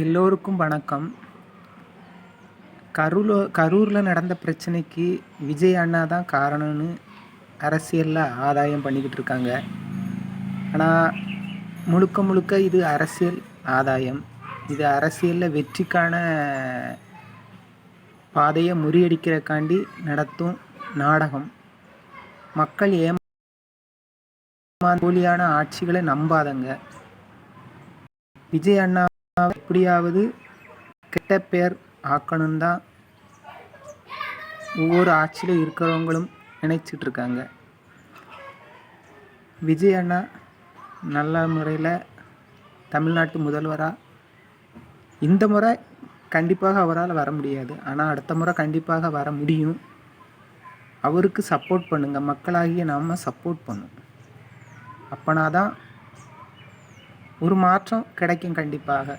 எல்லோருக்கும் வணக்கம். கரூரில் நடந்த பிரச்சனைக்கு விஜய் அண்ணா தான் காரணம்னு அரசியலில் ஆதாயம் பண்ணிக்கிட்டு இருக்காங்க. ஆனால் முழுக்க இது அரசியல் ஆதாயம். இது அரசியலில் வெற்றிக்கான பாதையை முறியடிக்கிறக்காண்டி நடத்தும் நாடகம். மக்கள் போலியான ஆட்சிகளை நம்பாதங்க. விஜய் அண்ணா எப்படியாவது கெட்ட பேர் ஆக்கணும் தான் ஒவ்வொரு ஆட்சியில் இருக்கிறவங்களும் நினைச்சிட்டு இருக்காங்க. விஜய் அண்ணா நல்ல முறையில் தமிழ்நாட்டு முதல்வராக இந்த முறை கண்டிப்பாக அவரால் வர முடியாது, ஆனால் அடுத்த முறை கண்டிப்பாக வர முடியும். அவருக்கு சப்போர்ட் பண்ணுங்க, மக்களாகிய நாம் சப்போர்ட் பண்ணும். அப்போனா தான் ஒரு மாற்றம் கிடைக்கும் கண்டிப்பாக.